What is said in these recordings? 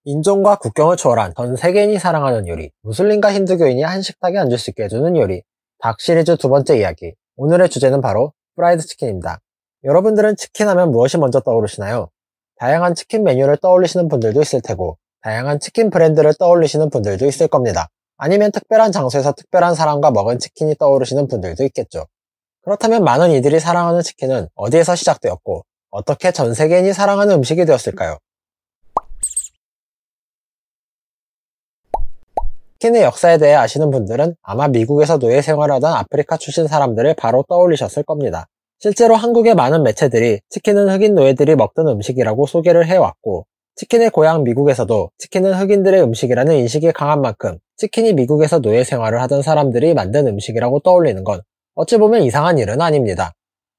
인종과 국경을 초월한 전 세계인이 사랑하는 요리, 무슬림과 힌두교인이 한 식탁에 앉을 수 있게 해주는 요리. 닭 시리즈 두 번째 이야기. 오늘의 주제는 바로 프라이드 치킨입니다. 여러분들은 치킨 하면 무엇이 먼저 떠오르시나요? 다양한 치킨 메뉴를 떠올리시는 분들도 있을 테고, 다양한 치킨 브랜드를 떠올리시는 분들도 있을 겁니다. 아니면 특별한 장소에서 특별한 사람과 먹은 치킨이 떠오르시는 분들도 있겠죠. 그렇다면 많은 이들이 사랑하는 치킨은 어디에서 시작되었고, 어떻게 전 세계인이 사랑하는 음식이 되었을까요? 치킨의 역사에 대해 아시는 분들은 아마 미국에서 노예 생활하던 아프리카 출신 사람들을 바로 떠올리셨을 겁니다. 실제로 한국의 많은 매체들이 치킨은 흑인 노예들이 먹던 음식이라고 소개를 해왔고, 치킨의 고향 미국에서도 치킨은 흑인들의 음식이라는 인식이 강한 만큼 치킨이 미국에서 노예 생활을 하던 사람들이 만든 음식이라고 떠올리는 건 어찌 보면 이상한 일은 아닙니다.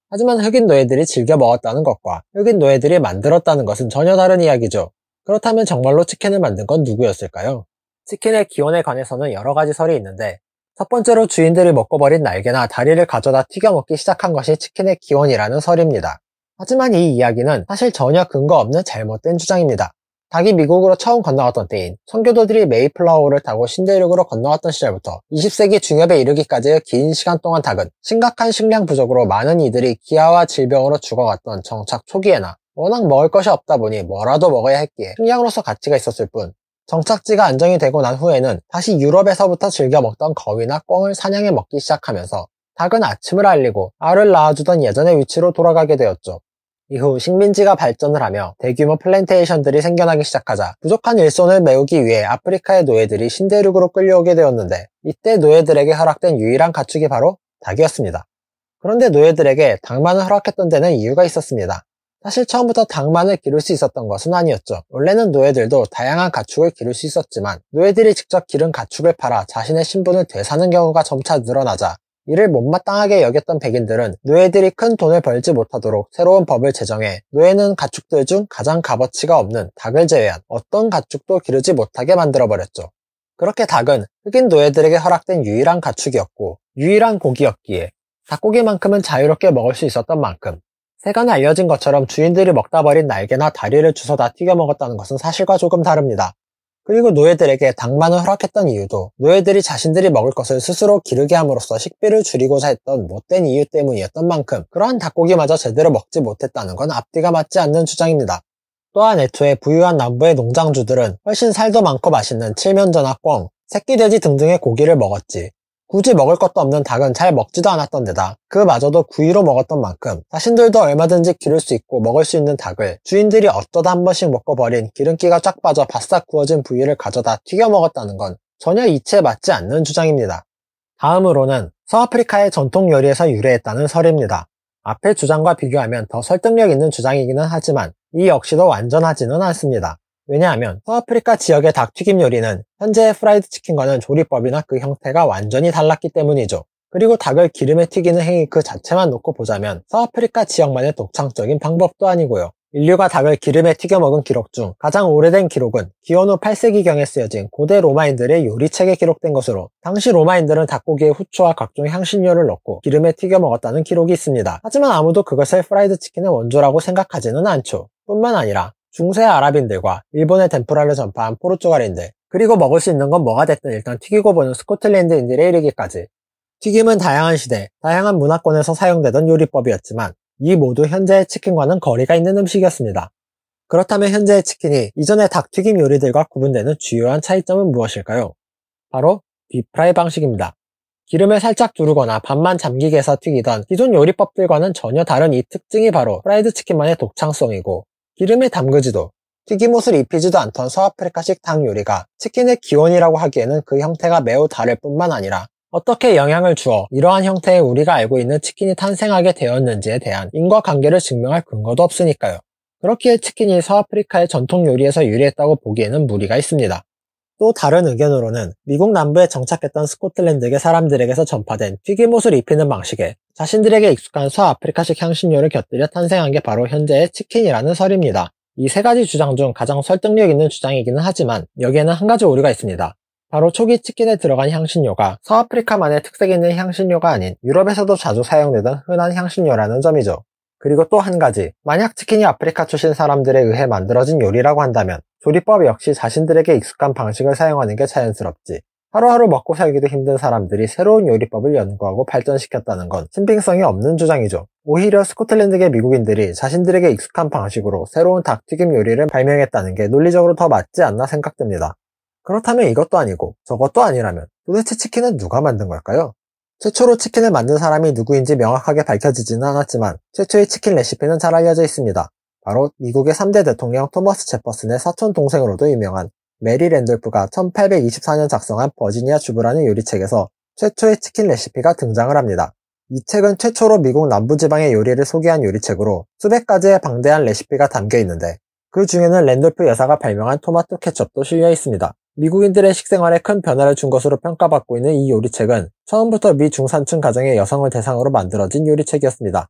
하지만 흑인 노예들이 즐겨 먹었다는 것과 흑인 노예들이 만들었다는 것은 전혀 다른 이야기죠. 그렇다면 정말로 치킨을 만든 건 누구였을까요? 치킨의 기원에 관해서는 여러 가지 설이 있는데, 첫 번째로 주인들이 먹고 버린 날개나 다리를 가져다 튀겨 먹기 시작한 것이 치킨의 기원이라는 설입니다. 하지만 이 이야기는 사실 전혀 근거 없는 잘못된 주장입니다. 닭이 미국으로 처음 건너왔던 때인 선교도들이 메이플라워를 타고 신대륙으로 건너왔던 시절부터 20세기 중엽에 이르기까지의 긴 시간 동안 닭은 심각한 식량 부족으로 많은 이들이 기아와 질병으로 죽어갔던 정착 초기에나 워낙 먹을 것이 없다 보니 뭐라도 먹어야 했기에 식량으로서 가치가 있었을 뿐, 정착지가 안정이 되고 난 후에는 다시 유럽에서부터 즐겨 먹던 거위나 꿩을 사냥해 먹기 시작하면서 닭은 아침을 알리고 알을 낳아주던 예전의 위치로 돌아가게 되었죠. 이후 식민지가 발전을 하며 대규모 플랜테이션들이 생겨나기 시작하자 부족한 일손을 메우기 위해 아프리카의 노예들이 신대륙으로 끌려오게 되었는데, 이때 노예들에게 허락된 유일한 가축이 바로 닭이었습니다. 그런데 노예들에게 닭만을 허락했던 데는 이유가 있었습니다. 사실 처음부터 닭만을 기를 수 있었던 것은 아니었죠. 원래는 노예들도 다양한 가축을 기를 수 있었지만 노예들이 직접 기른 가축을 팔아 자신의 신분을 되사는 경우가 점차 늘어나자 이를 못마땅하게 여겼던 백인들은 노예들이 큰 돈을 벌지 못하도록 새로운 법을 제정해 노예는 가축들 중 가장 값어치가 없는 닭을 제외한 어떤 가축도 기르지 못하게 만들어버렸죠. 그렇게 닭은 흑인 노예들에게 허락된 유일한 가축이었고 유일한 고기였기에 닭고기만큼은 자유롭게 먹을 수 있었던 만큼, 세간에 알려진 것처럼 주인들이 먹다 버린 날개나 다리를 주워다 튀겨 먹었다는 것은 사실과 조금 다릅니다. 그리고 노예들에게 닭만을 허락했던 이유도 노예들이 자신들이 먹을 것을 스스로 기르게 함으로써 식비를 줄이고자 했던 못된 이유 때문이었던 만큼 그러한 닭고기마저 제대로 먹지 못했다는 건 앞뒤가 맞지 않는 주장입니다. 또한 애초에 부유한 남부의 농장주들은 훨씬 살도 많고 맛있는 칠면조나 꿩, 새끼돼지 등등의 고기를 먹었지, 굳이 먹을 것도 없는 닭은 잘 먹지도 않았던 데다 그마저도 구이로 먹었던 만큼 자신들도 얼마든지 기를 수 있고 먹을 수 있는 닭을 주인들이 어쩌다 한 번씩 먹고 버린 기름기가 쫙 빠져 바싹 구워진 부위를 가져다 튀겨 먹었다는 건 전혀 이치에 맞지 않는 주장입니다. 다음으로는 서아프리카의 전통 요리에서 유래했다는 설입니다. 앞의 주장과 비교하면 더 설득력 있는 주장이기는 하지만 이 역시도 완전하지는 않습니다. 왜냐하면 서아프리카 지역의 닭튀김 요리는 현재의 프라이드 치킨과는 조리법이나 그 형태가 완전히 달랐기 때문이죠. 그리고 닭을 기름에 튀기는 행위 그 자체만 놓고 보자면 서아프리카 지역만의 독창적인 방법도 아니고요. 인류가 닭을 기름에 튀겨 먹은 기록 중 가장 오래된 기록은 기원 후 8세기경에 쓰여진 고대 로마인들의 요리책에 기록된 것으로, 당시 로마인들은 닭고기에 후추와 각종 향신료를 넣고 기름에 튀겨 먹었다는 기록이 있습니다. 하지만 아무도 그것을 프라이드 치킨의 원조라고 생각하지는 않죠. 뿐만 아니라 중세 아랍인들과 일본의 덴푸라를 전파한 포르투갈인들, 그리고 먹을 수 있는 건 뭐가 됐든 일단 튀기고 보는 스코틀랜드인들에 이르기까지 튀김은 다양한 시대, 다양한 문화권에서 사용되던 요리법이었지만 이 모두 현재의 치킨과는 거리가 있는 음식이었습니다. 그렇다면 현재의 치킨이 이전의 닭튀김 요리들과 구분되는 주요한 차이점은 무엇일까요? 바로 딥프라이 방식입니다. 기름을 살짝 두르거나 반만 잠기게 해서 튀기던 기존 요리법들과는 전혀 다른 이 특징이 바로 프라이드 치킨만의 독창성이고, 기름에 담그지도 튀김옷을 입히지도 않던 서아프리카식 닭 요리가 치킨의 기원이라고 하기에는 그 형태가 매우 다를 뿐만 아니라 어떻게 영향을 주어 이러한 형태의 우리가 알고 있는 치킨이 탄생하게 되었는지에 대한 인과관계를 증명할 근거도 없으니까요. 그렇기에 치킨이 서아프리카의 전통 요리에서 유래했다고 보기에는 무리가 있습니다. 또 다른 의견으로는 미국 남부에 정착했던 스코틀랜드계 사람들에게서 전파된 튀김옷을 입히는 방식에 자신들에게 익숙한 서아프리카식 향신료를 곁들여 탄생한 게 바로 현재의 치킨이라는 설입니다. 이 세 가지 주장 중 가장 설득력 있는 주장이기는 하지만 여기에는 한 가지 오류가 있습니다. 바로 초기 치킨에 들어간 향신료가 서아프리카만의 특색 있는 향신료가 아닌 유럽에서도 자주 사용되던 흔한 향신료라는 점이죠. 그리고 또 한 가지, 만약 치킨이 아프리카 출신 사람들에 의해 만들어진 요리라고 한다면 조리법 역시 자신들에게 익숙한 방식을 사용하는 게 자연스럽지. 하루하루 먹고 살기도 힘든 사람들이 새로운 요리법을 연구하고 발전시켰다는 건 신빙성이 없는 주장이죠. 오히려 스코틀랜드계 미국인들이 자신들에게 익숙한 방식으로 새로운 닭튀김 요리를 발명했다는 게 논리적으로 더 맞지 않나 생각됩니다. 그렇다면 이것도 아니고 저것도 아니라면 도대체 치킨은 누가 만든 걸까요? 최초로 치킨을 만든 사람이 누구인지 명확하게 밝혀지지는 않았지만 최초의 치킨 레시피는 잘 알려져 있습니다. 바로 미국의 3대 대통령 토머스 제퍼슨의 사촌 동생으로도 유명한 메리 랜돌프가 1824년 작성한 버지니아 주부라는 요리책에서 최초의 치킨 레시피가 등장을 합니다. 이 책은 최초로 미국 남부지방의 요리를 소개한 요리책으로 수백 가지의 방대한 레시피가 담겨 있는데 그 중에는 랜돌프 여사가 발명한 토마토 케첩도 실려 있습니다. 미국인들의 식생활에 큰 변화를 준 것으로 평가받고 있는 이 요리책은 처음부터 미 중산층 가정의 여성을 대상으로 만들어진 요리책이었습니다.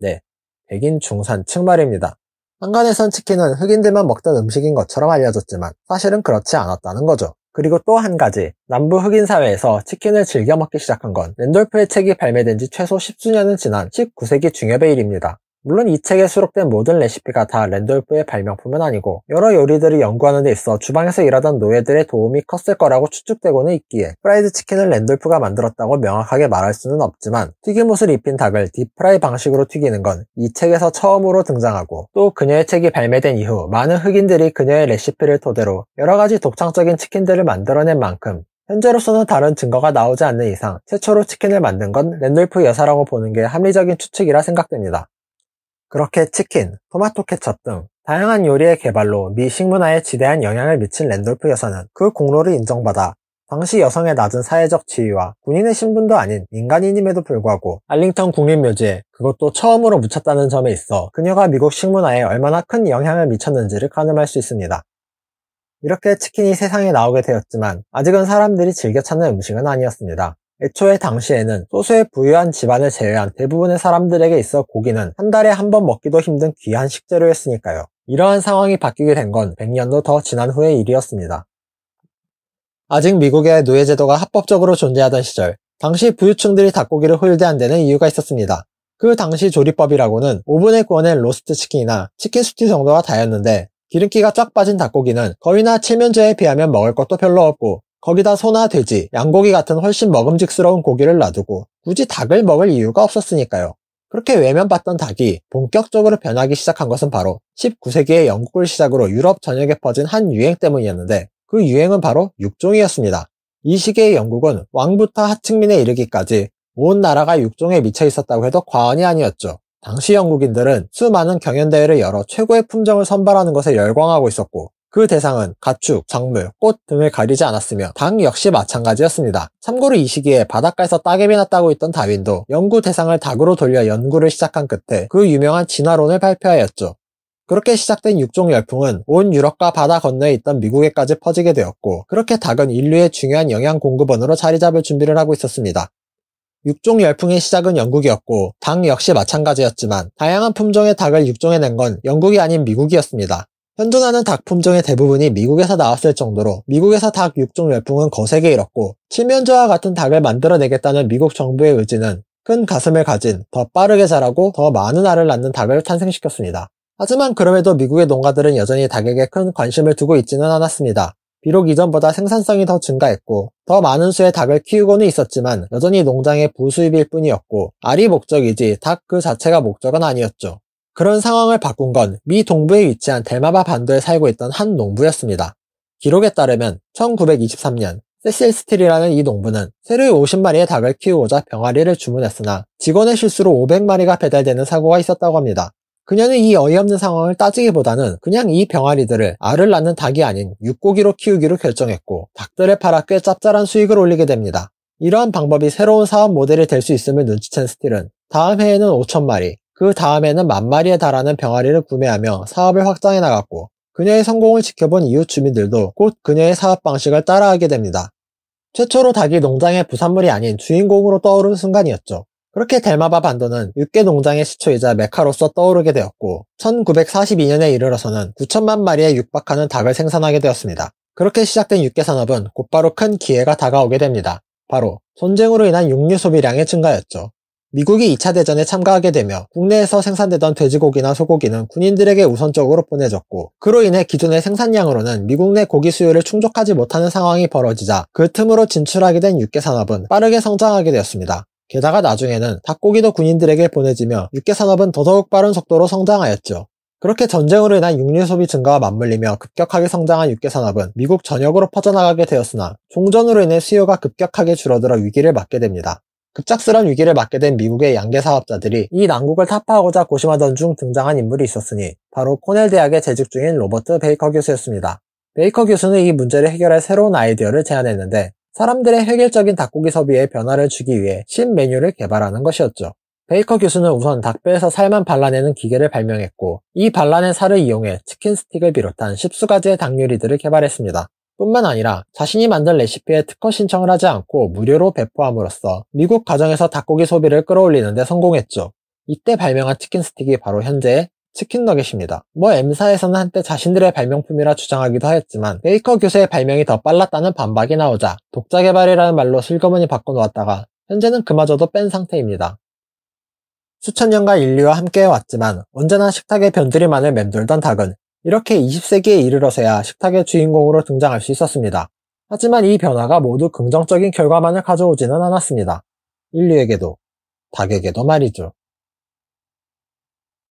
네, 백인 중산층 말입니다. 한간에선 치킨은 흑인들만 먹던 음식인 것처럼 알려졌지만 사실은 그렇지 않았다는 거죠. 그리고 또 한 가지, 남부 흑인 사회에서 치킨을 즐겨 먹기 시작한 건 랜돌프의 책이 발매된 지 최소 10수년은 지난 19세기 중엽의 일입니다. 물론 이 책에 수록된 모든 레시피가 다 랜돌프의 발명품은 아니고 여러 요리들을 연구하는 데 있어 주방에서 일하던 노예들의 도움이 컸을 거라고 추측되고는 있기에 프라이드 치킨을 랜돌프가 만들었다고 명확하게 말할 수는 없지만 튀김옷을 입힌 닭을 딥프라이 방식으로 튀기는 건 이 책에서 처음으로 등장하고 또 그녀의 책이 발매된 이후 많은 흑인들이 그녀의 레시피를 토대로 여러가지 독창적인 치킨들을 만들어낸 만큼 현재로서는 다른 증거가 나오지 않는 이상 최초로 치킨을 만든 건 랜돌프 여사라고 보는 게 합리적인 추측이라 생각됩니다. 그렇게 치킨, 토마토 케첩 등 다양한 요리의 개발로 미 식문화에 지대한 영향을 미친 랜돌프 여사는 그 공로를 인정받아 당시 여성의 낮은 사회적 지위와 군인의 신분도 아닌 민간인임에도 불구하고 알링턴 국립묘지에 그것도 처음으로 묻혔다는 점에 있어 그녀가 미국 식문화에 얼마나 큰 영향을 미쳤는지를 가늠할 수 있습니다. 이렇게 치킨이 세상에 나오게 되었지만 아직은 사람들이 즐겨 찾는 음식은 아니었습니다. 애초에 당시에는 소수의 부유한 집안을 제외한 대부분의 사람들에게 있어 고기는 한 달에 한 번 먹기도 힘든 귀한 식재료였으니까요. 이러한 상황이 바뀌게 된 건 100년도 더 지난 후의 일이었습니다. 아직 미국의 노예제도가 합법적으로 존재하던 시절, 당시 부유층들이 닭고기를 홀대한 데는 이유가 있었습니다. 그 당시 조리법이라고는 오븐에 구워낸 로스트 치킨이나 치킨 스튜 정도가 다였는데 기름기가 쫙 빠진 닭고기는 거위나 칠면조에 비하면 먹을 것도 별로 없고 거기다 소나 돼지, 양고기 같은 훨씬 먹음직스러운 고기를 놔두고 굳이 닭을 먹을 이유가 없었으니까요. 그렇게 외면받던 닭이 본격적으로 변하기 시작한 것은 바로 19세기의 영국을 시작으로 유럽 전역에 퍼진 한 유행 때문이었는데 그 유행은 바로 육종이었습니다. 이 시기의 영국은 왕부터 하층민에 이르기까지 온 나라가 육종에 미쳐 있었다고 해도 과언이 아니었죠. 당시 영국인들은 수많은 경연대회를 열어 최고의 품종을 선발하는 것에 열광하고 있었고 그 대상은 가축, 작물, 꽃 등을 가리지 않았으며 닭 역시 마찬가지였습니다. 참고로 이 시기에 바닷가에서 따개비나 따고 있던 다윈도 연구 대상을 닭으로 돌려 연구를 시작한 끝에 그 유명한 진화론을 발표하였죠. 그렇게 시작된 육종 열풍은 온 유럽과 바다 건너에 있던 미국에까지 퍼지게 되었고 그렇게 닭은 인류의 중요한 영양 공급원으로 자리 잡을 준비를 하고 있었습니다. 육종 열풍의 시작은 영국이었고 닭 역시 마찬가지였지만 다양한 품종의 닭을 육종해낸 건 영국이 아닌 미국이었습니다. 현존하는 닭 품종의 대부분이 미국에서 나왔을 정도로 미국에서 닭 육종 열풍은 거세게 일었고 칠면조와 같은 닭을 만들어내겠다는 미국 정부의 의지는 큰 가슴을 가진 더 빠르게 자라고 더 많은 알을 낳는 닭을 탄생시켰습니다. 하지만 그럼에도 미국의 농가들은 여전히 닭에게 큰 관심을 두고 있지는 않았습니다. 비록 이전보다 생산성이 더 증가했고 더 많은 수의 닭을 키우고는 있었지만 여전히 농장의 부수입일 뿐이었고 알이 목적이지 닭 그 자체가 목적은 아니었죠. 그런 상황을 바꾼 건 미 동부에 위치한 델마바 반도에 살고 있던 한 농부였습니다. 기록에 따르면 1923년 세실 스틸이라는 이 농부는 세르 50마리의 닭을 키우고자 병아리를 주문했으나 직원의 실수로 500마리가 배달되는 사고가 있었다고 합니다. 그녀는 이 어이없는 상황을 따지기보다는 그냥 이 병아리들을 알을 낳는 닭이 아닌 육고기로 키우기로 결정했고 닭들을 팔아 꽤 짭짤한 수익을 올리게 됩니다. 이러한 방법이 새로운 사업 모델이 될 수 있음을 눈치챈 스틸은 다음 해에는 5,000마리, 그 다음에는 10,000마리에 달하는 병아리를 구매하며 사업을 확장해 나갔고 그녀의 성공을 지켜본 이웃 주민들도 곧 그녀의 사업 방식을 따라하게 됩니다. 최초로 닭이 농장의 부산물이 아닌 주인공으로 떠오른 순간이었죠. 그렇게 델마바 반도는 육계 농장의 시초이자 메카로서 떠오르게 되었고 1942년에 이르러서는 9천만 마리에 육박하는 닭을 생산하게 되었습니다. 그렇게 시작된 육계 산업은 곧바로 큰 기회가 다가오게 됩니다. 바로 전쟁으로 인한 육류 소비량의 증가였죠. 미국이 2차 대전에 참가하게 되며 국내에서 생산되던 돼지고기나 소고기는 군인들에게 우선적으로 보내졌고, 그로 인해 기존의 생산량으로는 미국 내 고기 수요를 충족하지 못하는 상황이 벌어지자 그 틈으로 진출하게 된 육개산업은 빠르게 성장하게 되었습니다. 게다가 나중에는 닭고기도 군인들에게 보내지며 육개산업은 더더욱 빠른 속도로 성장하였죠. 그렇게 전쟁으로 인한 육류 소비 증가와 맞물리며 급격하게 성장한 육개산업은 미국 전역으로 퍼져나가게 되었으나 종전으로 인해 수요가 급격하게 줄어들어 위기를 맞게 됩니다. 급작스런 위기를 맞게 된 미국의 양계 사업자들이 이 난국을 타파하고자 고심하던 중 등장한 인물이 있었으니 바로 코넬 대학에 재직 중인 로버트 베이커 교수였습니다. 베이커 교수는 이 문제를 해결할 새로운 아이디어를 제안했는데, 사람들의 획일적인 닭고기 소비에 변화를 주기 위해 신메뉴를 개발하는 것이었죠. 베이커 교수는 우선 닭뼈에서 살만 발라내는 기계를 발명했고, 이 발라낸 살을 이용해 치킨 스틱을 비롯한 10수가지의 닭 요리들을 개발했습니다. 뿐만 아니라 자신이 만든 레시피에 특허 신청을 하지 않고 무료로 배포함으로써 미국 가정에서 닭고기 소비를 끌어올리는 데 성공했죠. 이때 발명한 치킨 스틱이 바로 현재의 치킨 너겟입니다. M사에서는 한때 자신들의 발명품이라 주장하기도 하였지만, 베이커 교수의 발명이 더 빨랐다는 반박이 나오자 독자 개발이라는 말로 슬그머니 바꿔놓았다가 현재는 그마저도 뺀 상태입니다. 수천 년간 인류와 함께해왔지만 언제나 식탁에 변두리만을 맴돌던 닭은 이렇게 20세기에 이르러서야 식탁의 주인공으로 등장할 수 있었습니다. 하지만 이 변화가 모두 긍정적인 결과만을 가져오지는 않았습니다. 인류에게도, 닭에게도 말이죠.